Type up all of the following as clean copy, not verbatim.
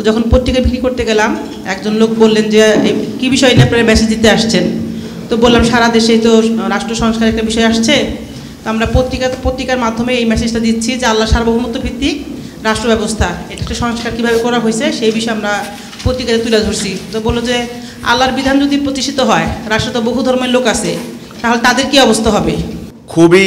যখন পত্রিকা বিক্রি করতে গেলাম একজন লোক বললেন যে কী বিষয় নিয়ে আপনারা মেসেজ দিতে আসছেন। তো বললাম সারা দেশেই তো রাষ্ট্র সংস্কার একটা বিষয় আসছে, তো আমরা পত্রিকার মাধ্যমে এই মেসেজটা দিচ্ছি যে আল্লাহ সার্বভৌমত্ব ভিত্তিক রাষ্ট্র ব্যবস্থা, এটা একটা সংস্কার কীভাবে করা হয়েছে সেই বিষয়ে আমরা পত্রিকাতে তুলে ধরছি। তো বললো যে আল্লাহর বিধান যদি প্রতিষ্ঠিত হয়, রাষ্ট্রে তো বহু ধর্মের লোক আছে, তাহলে তাদের কী অবস্থা হবে। খুবই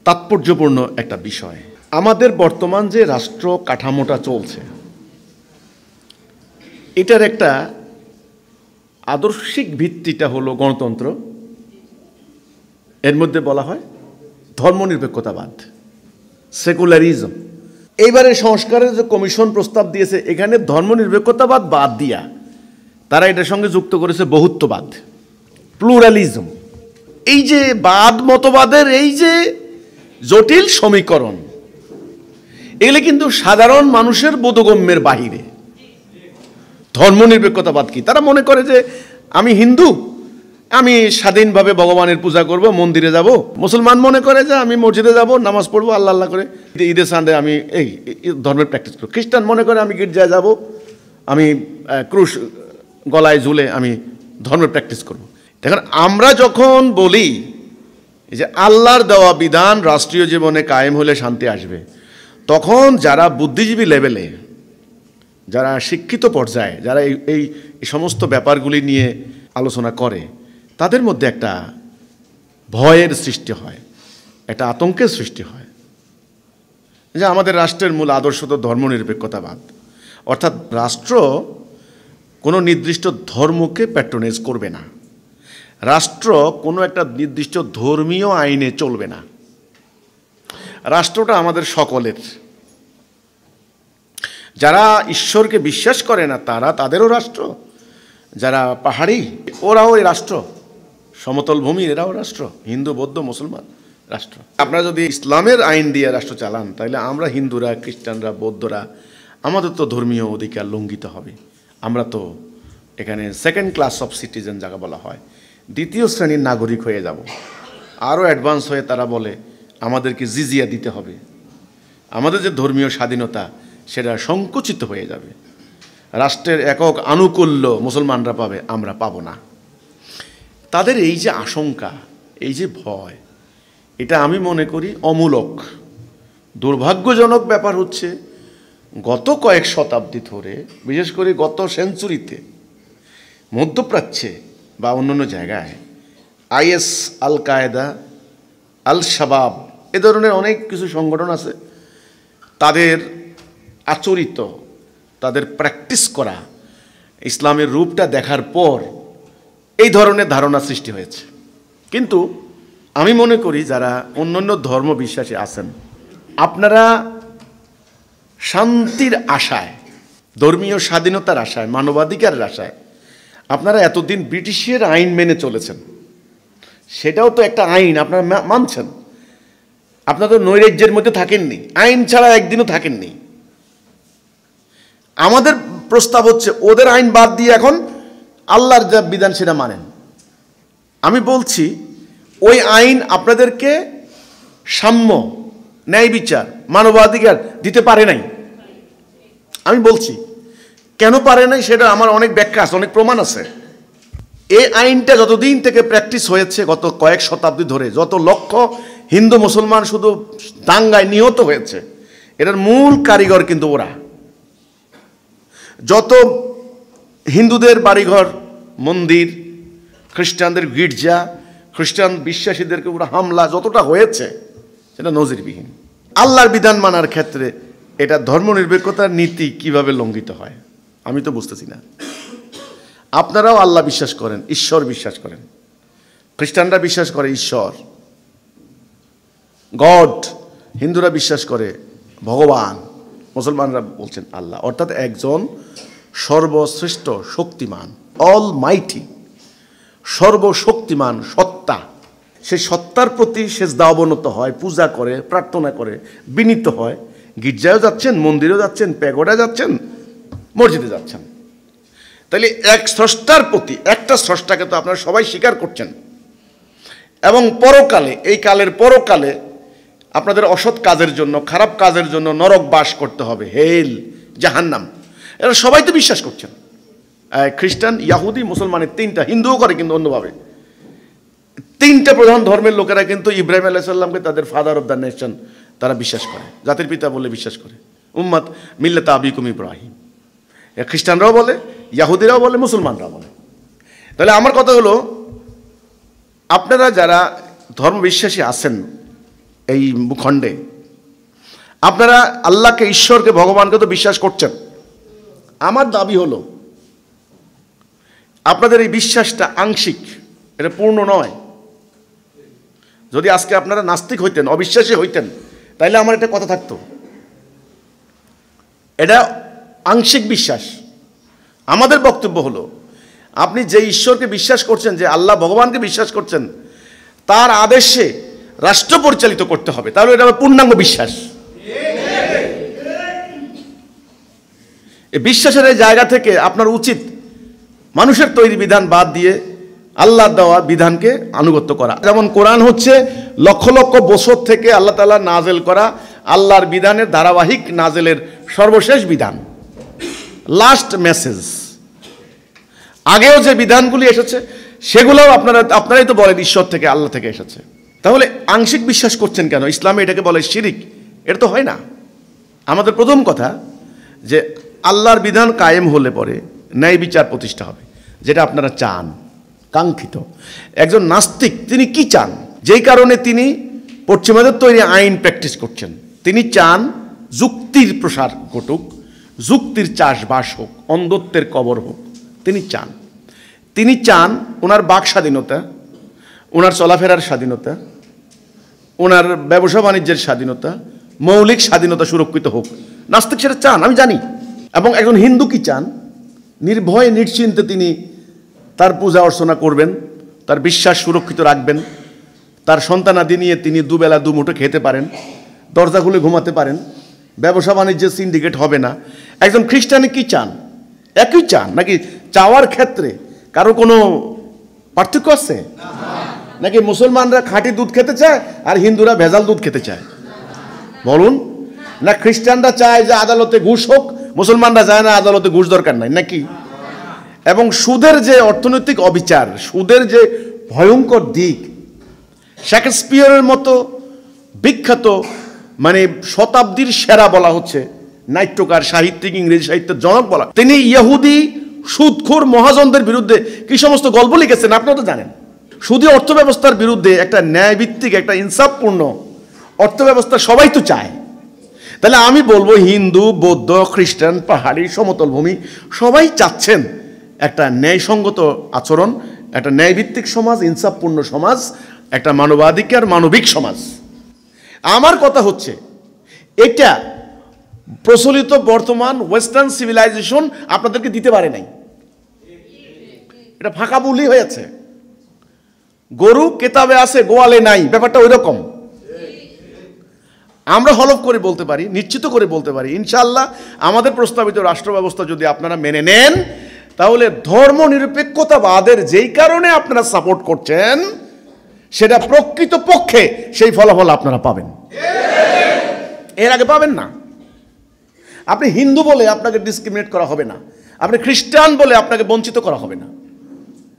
তাৎপর্যপূর্ণ একটা বিষয়। আমাদের বর্তমান যে রাষ্ট্র কাঠামোটা চলছে, এটার একটা আদর্শিক ভিত্তিটা হলো গণতন্ত্র, এর মধ্যে বলা হয় ধর্মনিরপেক্ষতাবাদ, সেকুলারিজম। এইবারে সংস্কারের যে কমিশন প্রস্তাব দিয়েছে, এখানে ধর্মনিরপেক্ষতাবাদ বাদ দিয়া তারা এটার সঙ্গে যুক্ত করেছে বহুত্ববাদ, প্লুরালিজম। এই যে বাদ মতবাদের এই যে জটিল সমীকরণ, এগুলো কিন্তু সাধারণ মানুষের বোধগম্যের বাহিরে। ধর্মনিরপেক্ষতাবাদ কি? তারা মনে করে যে আমি হিন্দু, আমি স্বাধীনভাবে ভগবানের পূজা করব, মন্দিরে যাব। মুসলমান মনে করে যে আমি মসজিদে যাব, নামাজ পড়বো আল্লাহ আল্লাহ করে, ঈদের সানডে আমি এই ধর্মের প্র্যাকটিস করব। খ্রিস্টান মনে করে আমি গির্জায় যাব, আমি ক্রুশ গলায় ঝুলে আমি ধর্মের প্র্যাকটিস করব। দেখেন, আমরা যখন বলি যে আল্লাহর দেওয়া বিধান রাষ্ট্রীয় জীবনে কায়েম হলে শান্তি আসবে, তখন যারা বুদ্ধিজীবী লেভেলে, যারা শিক্ষিত পর্যায়ে, যারা এই সমস্ত ব্যাপারগুলি নিয়ে আলোচনা করে, তাদের মধ্যে একটা ভয়ের সৃষ্টি হয়, একটা আতঙ্কের সৃষ্টি হয় যে আমাদের রাষ্ট্রের মূল আদর্শ তো ধর্মনিরপেক্ষতাবাদ। অর্থাৎ রাষ্ট্র কোনো নির্দিষ্ট ধর্মকে প্যাট্রোনাইজ করবে না, রাষ্ট্র কোনো একটা নির্দিষ্ট ধর্মীয় আইনে চলবে না। রাষ্ট্রটা আমাদের সকলের। যারা ঈশ্বরকে বিশ্বাস করে না তারা, তাদেরও রাষ্ট্র। যারা পাহাড়ি, ওরাও এই রাষ্ট্র। সমতল ভূমি, এরাও রাষ্ট্র। হিন্দু, বৌদ্ধ, মুসলমান রাষ্ট্র। আপনারা যদি ইসলামের আইন দিয়ে রাষ্ট্র চালান, তাহলে আমরা হিন্দুরা, খ্রিস্টানরা, বৌদ্ধরা, আমাদের তো ধর্মীয় অধিকার লঙ্ঘিত হবে। আমরা তো এখানে সেকেন্ড ক্লাস অফ সিটিজেন যাকে বলা হয়, দ্বিতীয় শ্রেণীর নাগরিক হয়ে যাব। আরও অ্যাডভান্স হয়ে তারা বলে আমাদেরকে জিজিয়া দিতে হবে। আমাদের যে ধর্মীয় স্বাধীনতা, সেটা সংকুচিত হয়ে যাবে। রাষ্ট্রের একক আনুকূল্য মুসলমানরা পাবে, আমরা পাবো না। তাদের এই যে আশঙ্কা, এই যে ভয়, এটা আমি মনে করি অমূলক। দুর্ভাগ্যজনক ব্যাপার হচ্ছে, গত কয়েক শতাব্দী ধরে, বিশেষ করে গত সেঞ্চুরিতে, মধ্যপ্রাচ্যে বা অন্যান্য জায়গায় আইএস, আল কায়দা, আল শাবাব, এ ধরনের অনেক কিছু সংগঠন আছে। তাদের আচরিত, তাদের প্র্যাকটিস করা ইসলামের রূপটা দেখার পর এই ধরনের ধারণা সৃষ্টি হয়েছে। কিন্তু আমি মনে করি যারা অন্যান্য ধর্ম বিশ্বাসী আছেন, আপনারা শান্তির আশায়, ধর্মীয় স্বাধীনতার আশায়, মানবাধিকারের আশায় আপনারা এতদিন ব্রিটিশের আইন মেনে চলেছেন। সেটাও তো একটা আইন, আপনারা মানছেন। আপনারা তো নৈরাজ্যের মধ্যে থাকেননি, আইন ছাড়া একদিনও থাকেননি। আমাদের প্রস্তাব হচ্ছে ওদের আইন বাদ দিয়ে এখন আল্লাহর যা বিধান সেটা মানেন। আমি বলছি ওই আইন আপনাদেরকে সাম্য, ন্যায় বিচার, মানবাধিকার দিতে পারে নাই। আমি বলছি কেন পারে নাই, সেটা আমার অনেক ব্যাখ্যা আছে, অনেক প্রমাণ আছে। এই আইনটা যতদিন থেকে প্র্যাকটিস হয়েছে, গত কয়েক শতাব্দী ধরে, যত লক্ষ হিন্দু মুসলমান শুধু দাঙ্গায় নিহত হয়েছে, এটার মূল কারিগর কিন্তু ওরা। যত হিন্দুদের বাড়িঘর, মন্দির, খ্রিস্টানদের গির্জা, খ্রিস্টান বিশ্বাসীদেরকে ওরা হামলা যতটা হয়েছে, সেটা নজিরবিহীন। আল্লাহর বিধান মানার ক্ষেত্রে এটা ধর্মনিরপেক্ষতার নীতি কিভাবে লঙ্ঘিত হয় আমি তো বুঝতেছি না। আপনারাও আল্লাহ বিশ্বাস করেন, ঈশ্বর বিশ্বাস করেন। খ্রিস্টানরা বিশ্বাস করে ঈশ্বর, গড। হিন্দুরা বিশ্বাস করে ভগবান, মুসলমানরা বলছেন আল্লাহ। অর্থাৎ একজন সর্বশ্রেষ্ঠ শক্তিমান, অল মাইটি, সর্বশক্তিমান সত্তা। সেই সত্তার প্রতি সেজদা অবনত হয়, পূজা করে, প্রার্থনা করে, বিনীত হয়। গির্জায়ও যাচ্ছেন, মন্দিরেও যাচ্ছেন, প্যাগোডা যাচ্ছেন, মসজিদে যাচ্ছেন। তাহলে এক স্রষ্টার প্রতি, একটা স্রষ্টাকে তো আপনারা সবাই স্বীকার করছেন। এবং পরকালে, এই কালের পরকালে আপনাদের অসৎ কাজের জন্য, খারাপ কাজের জন্য নরক বাস করতে হবে, হেল, জাহান্নাম। এরা সবাই তো বিশ্বাস করছেন, খ্রিস্টান, ইয়াহুদি, মুসলমানের তিনটা, হিন্দুও করে কিন্তু অন্যভাবে। তিনটা প্রধান ধর্মের লোকেরা কিন্তু ইব্রাহিম আলাইহিস সালামকে তাদের ফাদার অফ দ্য নেশন তারা বিশ্বাস করে, জাতির পিতা বলে বিশ্বাস করে। উম্মাত মিল্লাত আবিকুম ইব্রাহিম, খ্রিস্টানরাও বলে, ইয়াহুদিরাও বলে, মুসলমানরাও বলে। তাহলে আমার কথা হলো, আপনারা যারা ধর্ম বিশ্বাসী আছেন এই ভূখণ্ডে, আপনারা আল্লাহকে, ঈশ্বরকে, ভগবানকে তো বিশ্বাস করছেন। আমার দাবি হলো আপনাদের এই বিশ্বাসটা আংশিক, এটা পূর্ণ নয়। যদি আজকে আপনারা নাস্তিক হইতেন, অবিশ্বাসী হইতেন, তাইলে আমার একটা কথা থাকতো, এটা আংশিক বিশ্বাস। আমাদের বক্তব্য হলো, আপনি যে ঈশ্বরকে বিশ্বাস করছেন, যে আল্লাহ ভগবানকে বিশ্বাস করছেন, তার আদেশে রাষ্ট্র পরিচালিত করতে হবে, তাহলে এটা আমার পূর্ণাঙ্গ বিশ্বাস। এই বিশ্বাসের এই জায়গা থেকে আপনার উচিত মানুষের তৈরি বিধান বাদ দিয়ে আল্লাহর দেওয়া বিধানকে আনুগত্য করা। যেমন কোরআন হচ্ছে লক্ষ লক্ষ বছর থেকে আল্লাহ তাআলা নাজেল করা আল্লাহর বিধানের ধারাবাহিক নাজেলের সর্বশেষ বিধান, লাস্ট মেসেজ। আগেও যে বিধানগুলি এসেছে সেগুলোও আপনারাই তো বলেন ঈশ্বর থেকে, আল্লাহ থেকে এসেছে। তাহলে আংশিক বিশ্বাস করছেন কেন? ইসলামে এটাকে বলে শিরিক, এটা তো হয় না। আমাদের প্রথম কথা যে আল্লাহর বিধান কায়েম হলে পরে ন্যায় বিচার প্রতিষ্ঠা হবে, যেটা আপনারা চান, কাঙ্ক্ষিত। একজন নাস্তিক তিনি কি চান? যেই কারণে তিনি পশ্চিমাদের তৈরি আইন প্র্যাকটিস করছেন, তিনি চান যুক্তির প্রসার ঘটুক, যুক্তির চাষবাস হোক, অন্ধত্বের কবর হোক। তিনি চান ওনার বাক স্বাধীনতা, ওনার চলাফেরার স্বাধীনতা, ওনার ব্যবসা বাণিজ্যের স্বাধীনতা, মৌলিক স্বাধীনতা সুরক্ষিত হোক। নাস্তিক সেটা চান, আমি জানি। এবং একজন হিন্দু কি চান? নির্ভয়ে নিশ্চিন্তে তিনি তার পূজা অর্চনা করবেন, তার বিশ্বাস সুরক্ষিত রাখবেন, তার সন্তানাদি নিয়ে তিনি দুবেলা দুমুঠো খেতে পারেন, দরজা খুলে ঘুমাতে পারেন, ব্যবসা বাণিজ্যের সিন্ডিকেট হবে না। একজন খ্রিস্টানে কি চান? একই চান নাকি? চাওয়ার ক্ষেত্রে কারো কোনো পার্থক্য আছে নাকি? মুসলমানরা খাঁটি দুধ খেতে চায় আর হিন্দুরা ভেজাল দুধ খেতে চায়? বলুন না। খ্রিস্টানরা চায় যে আদালতে ঘুষ হোক, মুসলমানরা চায় না আদালতে ঘুষ দরকার নাই নাকি? এবং সুদের যে অর্থনৈতিক অবিচার, সুদের যে ভয়ঙ্কর দিক, শেক্সপিয়রের মতো বিখ্যাত, মানে শতাব্দীর সেরা বলা হচ্ছে নাট্যকার, সাহিত্যিক, ইংরেজি সাহিত্যের জনক বলা, তিনি ইহুদি সুদখোর মহাজনদের বিরুদ্ধে কি সমস্ত গল্প লিখেছেন আপনারা তো জানেন। সুদী অর্থ ব্যবস্থার বিরুদ্ধে একটা ন্যায়ভিত্তিক, একটা ইনসাফপূর্ণ অর্থ ব্যবস্থা সবাই তো চায়। তাহলে আমি বলবো হিন্দু, বৌদ্ধ, খ্রিস্টান, পাহাড়ি, সমতল ভূমি সবাই চাচ্ছেন একটা ন্যায়সঙ্গত আচরণ, একটা ন্যায়ভিত্তিক সমাজ, ইনসাফপূর্ণ সমাজ, একটা মানবাধিকার, মানবিক সমাজ। আমার কথা হচ্ছে এটা প্রচলিত বর্তমান ওয়েস্টার্ন সিভিলাইজেশন আপনাদেরকে দিতে পারে নাই। এটা ফাঁকা বুলি হয়েছে। গরু কেতাবে আছে, গোয়ালে নাই, ব্যাপারটা ওই রকম। আমরা হলফ করে বলতে পারি, নিশ্চিত করে বলতে পারি, ইনশাআল্লাহ আমাদের প্রস্তাবিত রাষ্ট্র ব্যবস্থা যদি আপনারা মেনে নেন, তাহলে ধর্ম নিরপেক্ষতাবাদের যেই কারণে আপনারা সাপোর্ট করছেন, সেটা প্রকৃত পক্ষে সেই ফলাফল আপনারা পাবেন, এর আগে পাবেন না। আপনি হিন্দু বলে আপনাকে ডিসক্রিমিনেট করা হবে না, আপনি খ্রিস্টান বলে আপনাকে বঞ্চিত করা হবে না,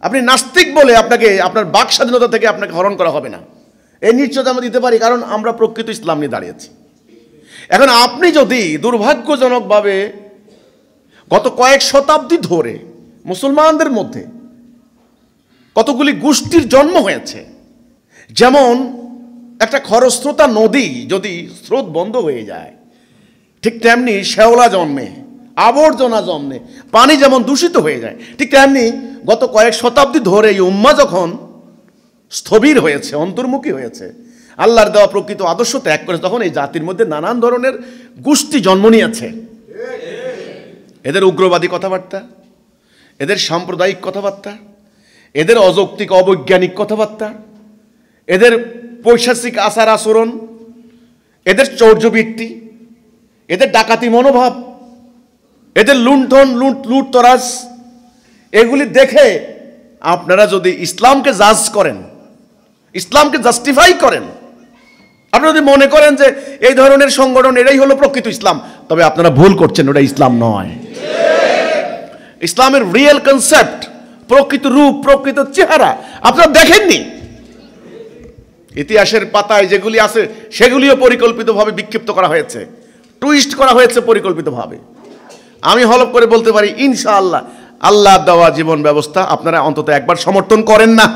আপনি নাস্তিক বলে আপনাকে আপনার বাক স্বাধীনতা থেকে আপনাকে হরণ করা হবে না। এই নিশ্চয়তা আমরা দিতে পারি, কারণ আমরা প্রকৃত ইসলাম নিয়ে দাঁড়িয়েছি। এখন আপনি যদি দুর্ভাগ্যজনকভাবে গত কয়েক শতাব্দী ধরে মুসলমানদের মধ্যে কতগুলি গোষ্ঠীর জন্ম হয়েছে, যেমন একটা খরস্রোতা নদী যদি স্রোত বন্ধ হয়ে যায়, ঠিক তেমনি শ্যাওলা জন্মে, আবর্জনা জন্মে, পানি যেমন দূষিত হয়ে যায়, ঠিক তেমনি গত কয়েক শতাব্দী ধরে এই উম্মাহ যখন স্থবির হয়েছে, অন্তর্মুখী হয়েছে, আল্লাহর দেওয়া প্রকৃত আদর্শ ত্যাগ করেছে, তখন এই জাতির মধ্যে নানান ধরনের গোষ্ঠী জন্ম নিয়েছে। এদের উগ্রবাদী কথাবার্তা, এদের সাম্প্রদায়িক কথাবার্তা, এদের অযৌক্তিক অবৈজ্ঞানিক কথাবার্তা, এদের পৈশাচিক আচার আচরণ, এদের চৌর্যবৃত্তি, এদের ডাকাতি মনোভাব, এদের লুণ্ঠন, লুটতরাজ, এগুলি দেখে আপনারা যদি ইসলামকে জাজ করেন, ইসলামকে জাস্টিফাই করেন, আপনারা যদি মনে করেন যে এই ধরনের সংগঠন এটাই হলো প্রকৃত ইসলাম, তবে আপনারা ভুল করছেন, ওটা ইসলাম নয়। ইসলামের রিয়েল কনসেপ্ট, প্রকৃত রূপ, প্রকৃত চেহারা আপনারা দেখেননি। ইতিহাসের পাতায় যেগুলি আছে সেগুলিও পরিকল্পিতভাবে বিক্ষিপ্ত করা হয়েছে, টুইস্ট করা হয়েছে পরিকল্পিতভাবে। আমি হলফ করে বলতে পারি ইনশাআল্লাহ আল্লাহ দেওয়া জীবন ব্যবস্থা আপনারা অন্তত একবার সমর্থন করেন না,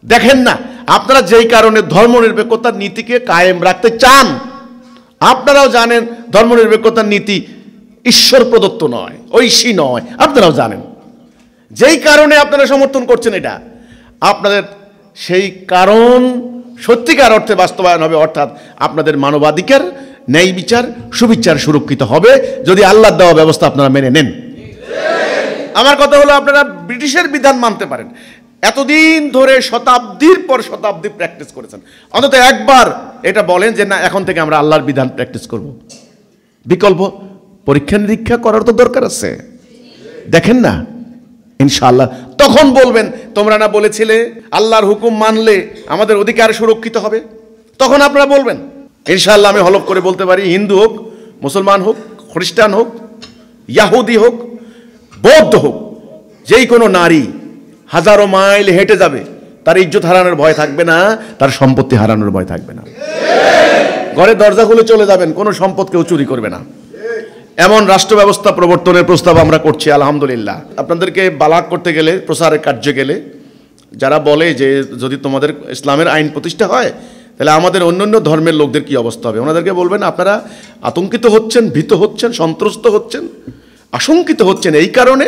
দেখেন না। আপনারা যেই কারণে ধর্মনিরপেক্ষতার নীতিকে কায়েম রাখতে চান, আপনারাও জানেন ধর্মনিরপেক্ষতার নীতি ঈশ্বর প্রদত্ত নয়, ঐশী নয়, আপনারাও জানেন। যেই কারণে আপনারা সমর্থন করছেন এটা, আপনাদের সেই কারণ সত্যিকার অর্থে বাস্তবায়ন হবে, অর্থাৎ আপনাদের মানবাধিকার, ন্যায় বিচার, সুবিচার সুরক্ষিত হবে যদি আল্লাহর দেওয়া ব্যবস্থা আপনারা মেনে নেন। আমার কথা হলো আপনারা ব্রিটিশের বিধান মানতে পারেন, এতদিন ধরে শতাব্দীর পর শতাব্দী প্র্যাকটিস করেছেন, অন্তত একবার এটা বলেন যে না এখন থেকে আমরা আল্লাহর বিধান প্র্যাকটিস করব। বিকল্প পরীক্ষা নিরীক্ষা করার তো দরকার আছে, দেখেন না ইনশাআল্লাহ তখন বলবেন তোমরা না বলেছিলে আল্লাহর হুকুম মানলে আমাদের অধিকার সুরক্ষিত হবে, তখন আপনারা বলবেন ইনশাআল্লাহ। আমি হলফ করে বলতে পারি হিন্দু হোক, মুসলমান হোক, খ্রিস্টান হোক, ইয়াহুদি হোক, বৌদ্ধ হোক, যেই কোনো নারী হাজারো মাইল হেঁটে যাবে, তার ইজ্জত হারানোর ভয় থাকবে না, তার সম্পত্তি হারানোর ভয় থাকবে না। ঘরে দরজা খুলে চলে যাবেন, কোনো সম্পদ কেউ চুরি করবে না। এমন রাষ্ট্র ব্যবস্থা প্রবর্তনের প্রস্তাব আমরা করছি আলহামদুলিল্লাহ। আপনাদেরকে বালাক করতে গেলে, প্রসারের কার্যে গেলে যারা বলে যে যদি তোমাদের ইসলামের আইন প্রতিষ্ঠা হয় তাহলে আমাদের অন্যান্য ধর্মের লোকদের কি অবস্থা হবে, ওনাদেরকে বলবেন আপনারা আতঙ্কিত হচ্ছেন, ভীত হচ্ছেন, সন্ত্রস্ত হচ্ছেন, আশঙ্কিত হচ্ছেন এই কারণে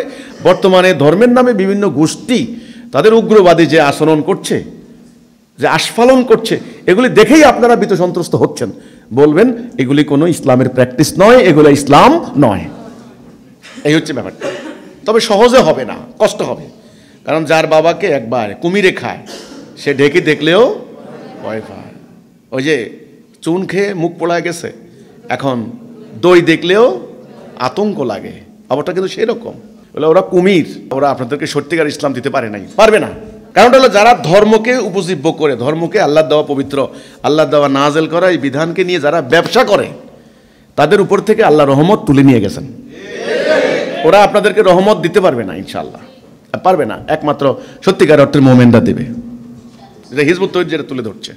বর্তমানে ধর্মের নামে বিভিন্ন গোষ্ঠী তাদের উগ্রবাদী যে আচরণ করছে, যে আস্ফালন করছে, এগুলি দেখেই আপনারা ভীত সন্ত্রস্ত হচ্ছেন। বলবেন এগুলি কোনো ইসলামের প্র্যাকটিস নয়, এগুলো ইসলাম নয়। এই হচ্ছে ব্যাপারটা। তবে সহজে হবে না, কষ্ট হবে, কারণ যার বাবাকে একবার কুমিরে খায় সে ঢেকে দেখলেও ভয় পায়। ওই যে চুন খেয়ে মুখ পোড়া গেছে, এখন দই দেখলেও আতঙ্ক লাগে, ব্যাপারটা কিন্তু সেরকম। বলে ওরা কুমির, ওরা আপনাদেরকে সত্যিকার ইসলাম দিতে পারে নাই, পারবে না। কারণটা হলো যারা ধর্মকে উপজীব্য করে, ধর্মকে আল্লাহ দেওয়া পবিত্র, আল্লাহ দেওয়া নাজেল করা এই বিধানকে নিয়ে যারা ব্যবসা করে, তাদের উপর থেকে আল্লাহ রহমত তুলে নিয়ে গেছেন। ওরা আপনাদেরকে রহমত দিতে পারবে না ইনশাআল্লাহ, পারবে না। একমাত্র সত্যিকার অর্থের মোমেনরা দেবে, যেটা হিজবুত তৌহিদ যেটা তুলে ধরছে।